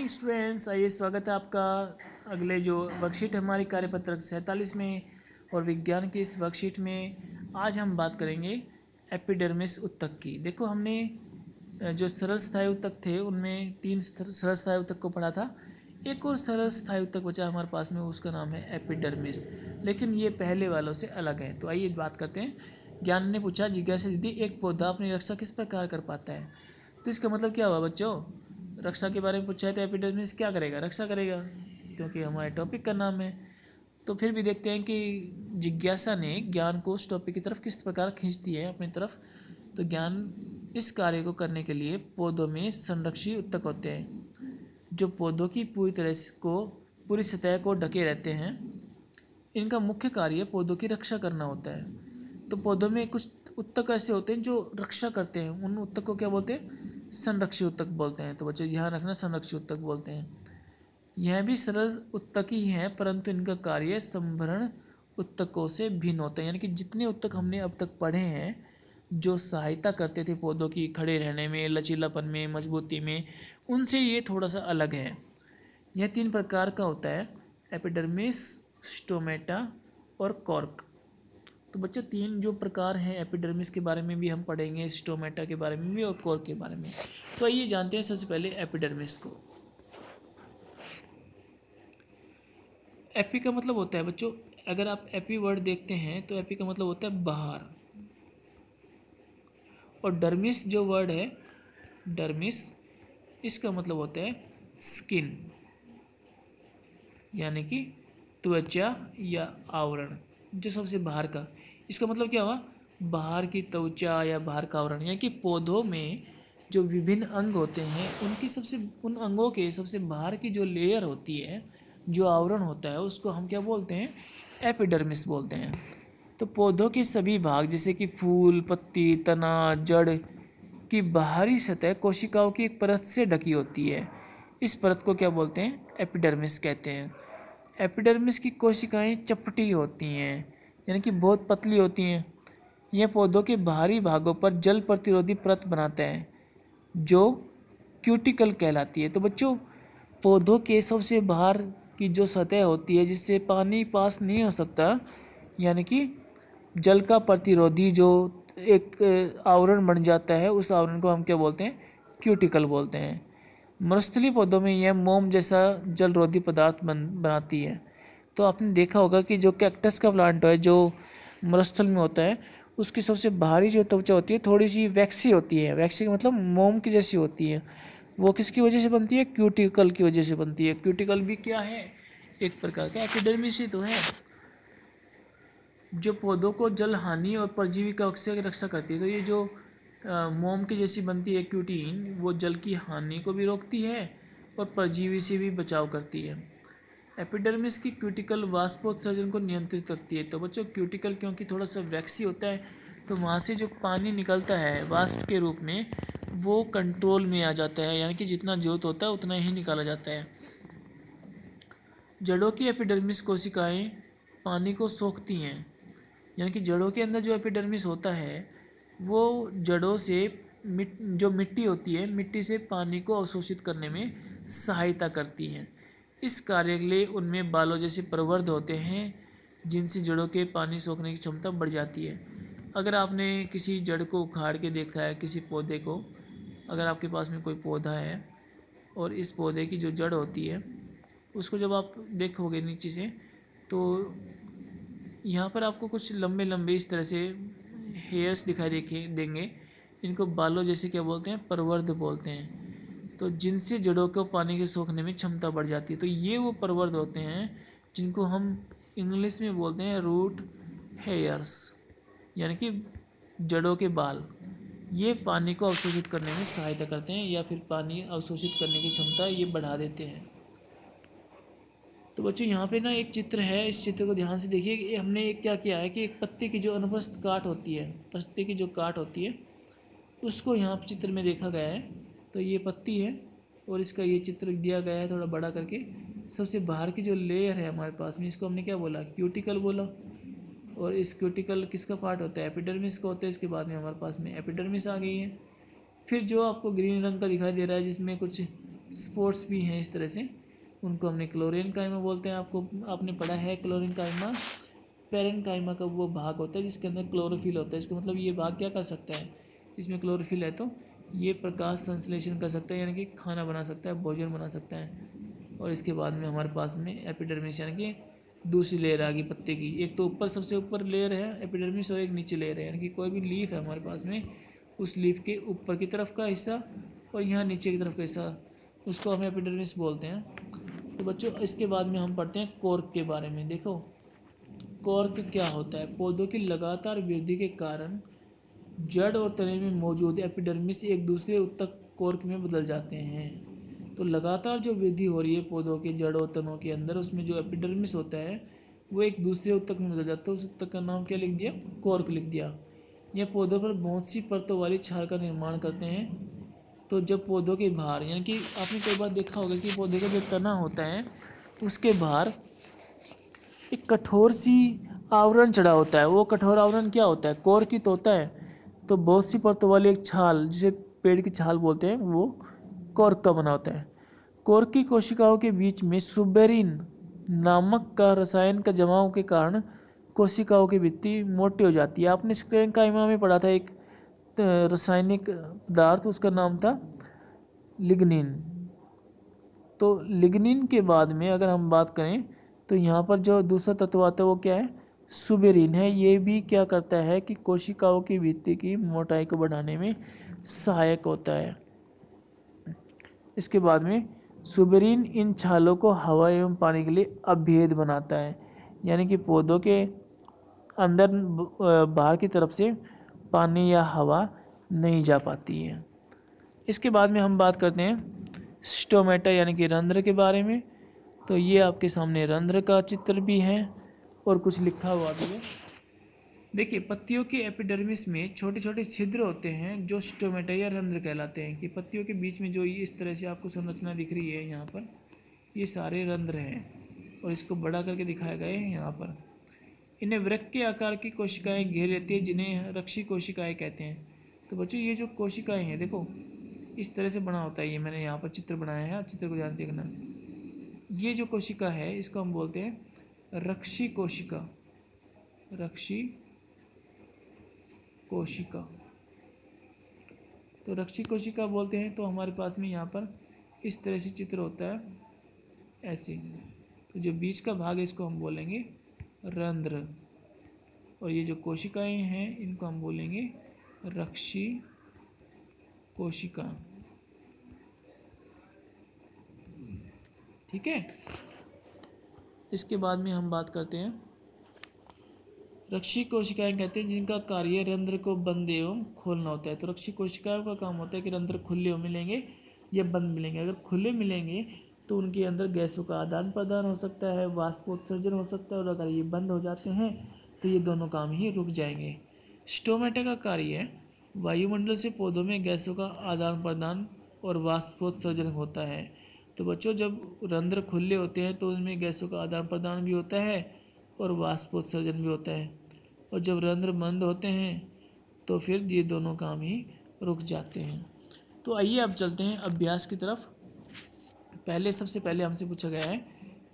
Morning students, आइए स्वागत है आपका अगले जो वर्कशीट है हमारी कार्यपत्रक 47 में। और विज्ञान की इस वर्कशीट में आज हम बात करेंगे एपिडर्मिस ऊतक की। देखो हमने जो सरल स्थायी ऊतक थे उनमें 3 सरल स्थायी ऊतक को पढ़ा था। एक और सरल स्थायी ऊतक बचा हमारे पास में, उसका नाम है एपिडर्मिस, लेकिन ये पहले वालों से अलग है। तो आइए बात करते हैं। ज्ञान ने पूछा, जिज्ञासा दीदी, एक पौधा अपनी रक्षा किस प्रकार कर पाता है? तो इसका मतलब क्या हुआ बच्चों? रक्षा के बारे में पूछा है तो एपिडर्मिस क्या करेगा? रक्षा करेगा, क्योंकि हमारे टॉपिक का नाम है। तो फिर भी देखते हैं कि जिज्ञासा ने ज्ञान को उस टॉपिक की तरफ किस प्रकार खींचती है अपनी तरफ। तो ज्ञान इस कार्य को करने के लिए पौधों में संरक्षी ऊतक होते हैं जो पौधों की पूरी सतह को ढके रहते हैं। इनका मुख्य कार्य पौधों की रक्षा करना होता है। तो पौधों में कुछ ऊतक ऐसे होते हैं जो रक्षा करते हैं, उन ऊतक को क्या बोलते हैं? संरक्षी ऊतक बोलते हैं। तो बच्चों ध्यान रखना, संरक्षी ऊतक बोलते हैं। यह भी सरल ऊतक ही हैं, परंतु इनका कार्य संभरण ऊतकों से भिन्न होता है। यानी कि जितने ऊतक हमने अब तक पढ़े हैं जो सहायता करते थे पौधों की खड़े रहने में, लचीलापन में, मजबूती में, उनसे ये थोड़ा सा अलग है। यह 3 प्रकार का होता है: एपिडर्मिस, स्टोमेटा और कॉर्क। तो बच्चों 3 जो प्रकार हैं, एपिडर्मिस के बारे में भी हम पढ़ेंगे, स्टोमेटा के बारे में भी और कॉर्क के बारे में। तो आइए जानते हैं सबसे पहले एपिडर्मिस को। एपी का मतलब होता है बच्चों, अगर आप एपी वर्ड देखते हैं तो एपी का मतलब होता है बाहर, और डर्मिस जो वर्ड है, डर्मिस, इसका मतलब होता है स्किन, यानी कि त्वचा या आवरण, जो सबसे बाहर का। इसका मतलब क्या हुआ? बाहर की त्वचा या बाहर का आवरण। यानी कि पौधों में जो विभिन्न अंग होते हैं उन अंगों के सबसे बाहर की जो लेयर होती है, जो आवरण होता है, उसको हम क्या बोलते हैं? एपिडर्मिस बोलते हैं। तो पौधों के सभी भाग जैसे कि फूल, पत्ती, तना, जड़ की बाहरी सतह कोशिकाओं की एक परत से ढकी होती है। इस परत को क्या बोलते हैं? एपिडर्मिस कहते हैं। एपिडर्मिस की कोशिकाएं चपटी होती हैं, यानी कि बहुत पतली होती हैं। यह पौधों के बाहरी भागों पर जल प्रतिरोधी परत बनाता है जो क्यूटिकल कहलाती है। तो बच्चों पौधों के सबसे बाहर की जो सतह होती है जिससे पानी पास नहीं हो सकता, यानी कि जल का प्रतिरोधी जो एक आवरण बन जाता है, उस आवरण को हम क्या बोलते हैं? क्यूटिकल बोलते हैं। मरुस्थलीय पौधों में यह मोम जैसा जलरोधी पदार्थ बनाती है। तो आपने देखा होगा कि जो कैक्टस का प्लांट है जो मरुस्थल में होता है, उसकी सबसे बाहरी जो त्वचा होती है थोड़ी सी वैक्सी होती है। वैक्सी का मतलब मोम की जैसी होती है। वो किसकी वजह से बनती है? क्यूटिकल की वजह से बनती है। क्यूटिकल भी क्या है? एक प्रकार का एपिडर्मिस ही तो है, जो पौधों को जल हानि और परजीवी का से रक्षा करती है। तो ये जो मोम की जैसी बनती है क्यूटीन, वो जल की हानि को भी रोकती है और परजीवी से भी बचाव करती है। एपिडर्मिस की क्यूटिकल वाष्पोत्सर्जन को नियंत्रित रखती है। तो बच्चों क्यूटिकल क्योंकि थोड़ा सा वैक्सी होता है, तो वहाँ से जो पानी निकलता है वाष्प के रूप में, वो कंट्रोल में आ जाता है, यानी कि जितना जरूरत होता है उतना ही निकाला जाता है। जड़ों की एपिडर्मिस कोशिकाएं पानी को सोखती हैं, यानी कि जड़ों के अंदर जो एपिडर्मिस होता है वो जड़ों से जो मिट्टी होती है, मिट्टी से पानी को अवशोषित करने में सहायता करती हैं। इस कार्य के लिए उनमें बालों जैसे प्रवर्ध होते हैं जिनसे जड़ों के पानी सोखने की क्षमता बढ़ जाती है। अगर आपने किसी जड़ को उखाड़ के देखा है, किसी पौधे को, अगर आपके पास में कोई पौधा है और इस पौधे की जो जड़ होती है उसको जब आप देखोगे नीचे से, तो यहाँ पर आपको कुछ लंबे लंबे इस तरह से हेयर्स दिखाई देंगे। इनको बालों जैसे क्या बोलते हैं? प्रवर्ध बोलते हैं। तो जिनसे जड़ों को पानी के सोखने में क्षमता बढ़ जाती है। तो ये वो प्रवर्ध होते हैं जिनको हम इंग्लिश में बोलते हैं रूट हेयर्स, यानी कि जड़ों के बाल। ये पानी को अवशोषित करने में सहायता करते हैं, या फिर पानी अवशोषित करने की क्षमता ये बढ़ा देते हैं। तो बच्चों यहाँ पे ना एक चित्र है, इस चित्र को ध्यान से देखिए कि हमने एक क्या किया है कि एक पत्ते की जो अनुप्रस्थ काट होती है, पत्ते की जो काट होती है, उसको यहाँ चित्र में देखा गया है। तो ये पत्ती है और इसका ये चित्र दिया गया है थोड़ा बड़ा करके। सबसे बाहर की जो लेयर है हमारे पास में, इसको हमने क्या बोला? क्यूटिकल बोला। और इस क्यूटिकल किसका पार्ट होता है? एपिडर्मिस का होता है। इसके बाद में हमारे पास में एपिडर्मिस आ गई है। फिर जो आपको ग्रीन रंग का दिखाई दे रहा है जिसमें कुछ स्पोर्ट्स भी हैं इस तरह से, उनको हमने क्लोरेनकाइमा बोलते हैं। आपने पढ़ा है क्लोरेनकाइमा पेरेनकाइमा का वो भाग होता है जिसके अंदर क्लोरोफिल होता है। इसका मतलब ये भाग क्या कर सकता है, इसमें क्लोरोफिल है तो ये प्रकाश संश्लेषण कर सकता है, यानी कि खाना बना सकता है, भोजन बना सकता है। और इसके बाद में हमारे पास में एपिडर्मिस यानी कि दूसरी लेयर आ गई पत्ते की। एक तो ऊपर सबसे ऊपर लेयर है एपिडर्मिस और एक नीचे लेयर है, यानी कि कोई भी लीफ है हमारे पास में, उस लीफ के ऊपर की तरफ का हिस्सा और यहाँ नीचे की तरफ का हिस्सा, उसको हम एपिडर्मिस बोलते हैं। तो बच्चों इसके बाद में हम पढ़ते हैं कोर्क के बारे में। देखो कोर्क क्या होता है। पौधों की लगातार वृद्धि के कारण जड़ और तने में मौजूद एपिडर्मिस एक दूसरे उत्तक कोर्क में बदल जाते हैं। तो लगातार जो वृद्धि हो रही है पौधों के जड़ और तनों के अंदर, उसमें जो एपिडर्मिस होता है वो एक दूसरे उत्तक में बदल जाता है। उस उत्तक का नाम क्या लिख दिया, कोर्क लिख दिया। यह पौधों पर बहुत सी परतों वाली छाल का निर्माण करते हैं। तो जब पौधों के बाहर, यानी कि आपने कई बार देखा होगा कि पौधे का जो तना होता है उसके बाहर एक कठोर सी आवरण चढ़ा होता है। वो कठोर आवरण क्या होता है, कोर्कित होता है। तो बहुत सी परतों वाली एक छाल, जिसे पेड़ की छाल बोलते हैं, वो कोर्क का बना होता है। कोर्क की कोशिकाओं के बीच में सुबेरिन नामक का रसायन का जमाव के कारण कोशिकाओं की भित्ति मोटी हो जाती है। आपने स्क्लेरेंकाइमा में पढ़ा था एक रासायनिक पदार्थ, उसका नाम था लिग्निन। तो लिग्निन के बाद में अगर हम बात करें तो यहाँ पर जो दूसरा तत्व आता है वो क्या है, सुबेरिन है। ये भी क्या करता है कि कोशिकाओं की भित्ति की मोटाई को बढ़ाने में सहायक होता है। इसके बाद में सुबेरिन इन छालों को हवा एवं पानी के लिए अभेद बनाता है, यानी कि पौधों के अंदर बाहर की तरफ से पानी या हवा नहीं जा पाती है। इसके बाद में हम बात करते हैं स्टोमेटा यानी कि रंध्र के बारे में। तो ये आपके सामने रंध्र का चित्र भी है और कुछ लिखा हुआ भी है। देखिए पत्तियों के एपिडर्मिस में छोटे छोटे छिद्र होते हैं जो स्टोमेटा या रंध्र कहलाते हैं। कि पत्तियों के बीच में जो इस तरह से आपको संरचना दिख रही है यहाँ पर, ये सारे रंध्र हैं और इसको बड़ा करके दिखाया गया है यहाँ पर। इन्हें वृक्क के आकार की कोशिकाएं घेर लेती है जिन्हें रक्षी कोशिकाएं कहते हैं। तो बच्चों ये जो कोशिकाएं हैं देखो इस तरह से बना होता है। ये मैंने यहाँ पर चित्र बनाया है, चित्र को ध्यान देखना। ये जो कोशिका है इसको हम बोलते हैं रक्षी कोशिका, रक्षी कोशिका। तो रक्षी कोशिका बोलते हैं। तो हमारे पास में यहाँ पर इस तरह से चित्र होता है ऐसे। तो जो बीच का भाग है इसको हम बोलेंगे रंध्र, और ये जो कोशिकाएं हैं इनको हम बोलेंगे रक्षी कोशिका। ठीक है। इसके बाद में हम बात करते हैं रक्षी कोशिकाएं कहते हैं जिनका कार्य रंध्र को बंद एवं खोलना होता है। तो रक्षी कोशिकाओं का काम होता है कि रंध्र खुले मिलेंगे या बंद मिलेंगे। अगर खुले मिलेंगे तो उनके अंदर गैसों का आदान प्रदान हो सकता है, वाष्पोत्सर्जन हो सकता है, और अगर ये बंद हो जाते हैं तो ये दोनों काम ही रुक जाएंगे। स्टोमेटा का कार्य वायुमंडल से पौधों में गैसों का आदान प्रदान और वाष्पोत्सर्जन होता है। तो बच्चों जब रंध्र खुले होते हैं तो उनमें गैसों का आदान प्रदान भी होता है और वाष्पोत्सर्जन भी होता है, और जब रंध्र बंद होते हैं तो फिर ये दोनों काम ही रुक जाते हैं। तो आइए अब चलते हैं अभ्यास की तरफ। सबसे पहले हमसे पूछा गया है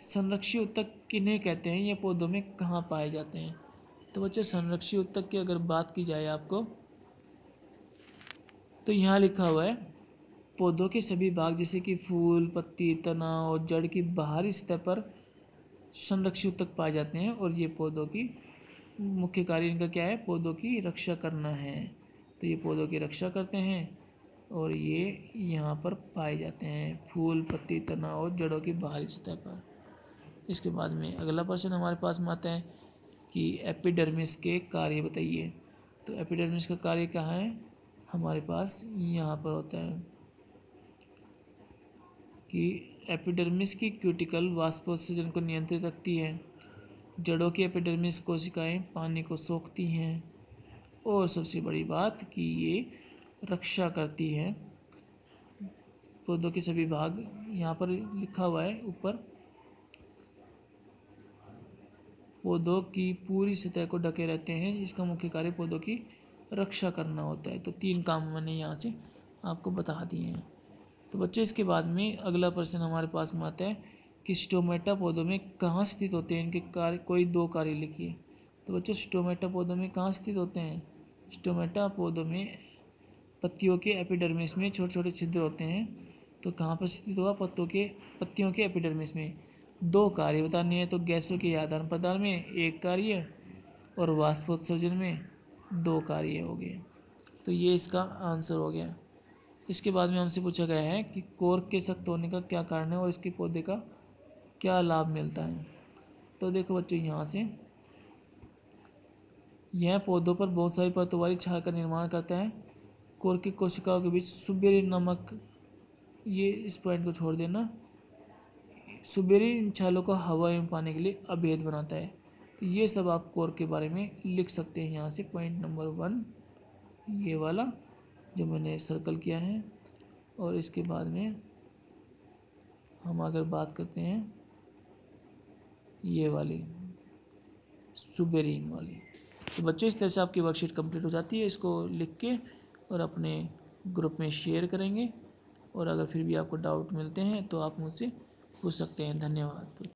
संरक्षी उत्तक किन्हें कहते हैं, ये पौधों में कहाँ पाए जाते हैं। तो बच्चों संरक्षी उत्तक की अगर बात की जाए आपको तो यहाँ लिखा हुआ है पौधों के सभी भाग जैसे कि फूल, पत्ती, तना और जड़ की बाहरी सतह पर संरक्षी उत्तक पाए जाते हैं, और ये पौधों की मुख्य कार्य इनका क्या है, पौधों की रक्षा करना है। तो ये पौधों की रक्षा करते हैं और ये यहाँ पर पाए जाते हैं फूल, पत्ती, तना और जड़ों की बाहरी सतह पर। इसके बाद में अगला प्रश्न हमारे पास में आता है कि एपिडर्मिस के कार्य बताइए। तो एपिडर्मिस का कार्य कहाँ है, हमारे पास यहाँ पर होता है कि एपिडर्मिस की क्यूटिकल वाष्पोत्सर्जन को नियंत्रित रखती है। जड़ों की एपिडर्मिस कोशिकाएं पानी को सोखती हैं, और सबसे बड़ी बात कि ये रक्षा करती है पौधों के सभी भाग। यहाँ पर लिखा हुआ है ऊपर पौधों की पूरी सतह को ढके रहते हैं। इसका मुख्य कार्य पौधों की रक्षा करना होता है। तो 3 काम मैंने यहाँ से आपको बता दिए हैं। तो बच्चों इसके बाद में अगला प्रश्न हमारे पास में आता है कि स्टोमेटा पौधों में कहाँ स्थित होते हैं, इनके कार्य, कोई 2 कार्य लिखिए। तो बच्चों स्टोमेटा पौधों में कहाँ स्थित होते हैं? स्टोमेटा पौधों में पत्तियों के एपिडर्मिस में छोटे छोटे छिद्र होते हैं। तो कहाँ पर स्थित हुआ? पत्तियों के एपिडर्मिस में। 2 कार्य बताने हैं, तो गैसों के आदान प्रदान में 1 कार्य और वाष्पोत्सर्जन में 2 कार्य हो गए। तो ये इसका आंसर हो गया। इसके बाद में हमसे पूछा गया है कि कोर्क के सख्त होने का क्या कारण है और इसके पौधे का क्या लाभ मिलता है। तो देखो बच्चों, यहाँ से यह पौधों पर बहुत सारी परतों वाली छाया का निर्माण करता है। कोर्क की कोशिकाओं के बीच सुबेरिन नामक, ये इस पॉइंट को छोड़ देना, सुबेरिन इन छालों को हवा में पाने के लिए अभेद बनाता है। तो ये सब आप कोर्क के बारे में लिख सकते हैं यहाँ से। पॉइंट नंबर 1 ये वाला जो मैंने सर्कल किया है। और इसके बाद में हम अगर बात करते हैं ये वाली सुबेरिन वाली। तो बच्चों इस तरह से आपकी वर्कशीट कंप्लीट हो जाती है। इसको लिख के और अपने ग्रुप में शेयर करेंगे। और अगर फिर भी आपको डाउट मिलते हैं तो आप मुझसे पूछ सकते हैं। धन्यवाद।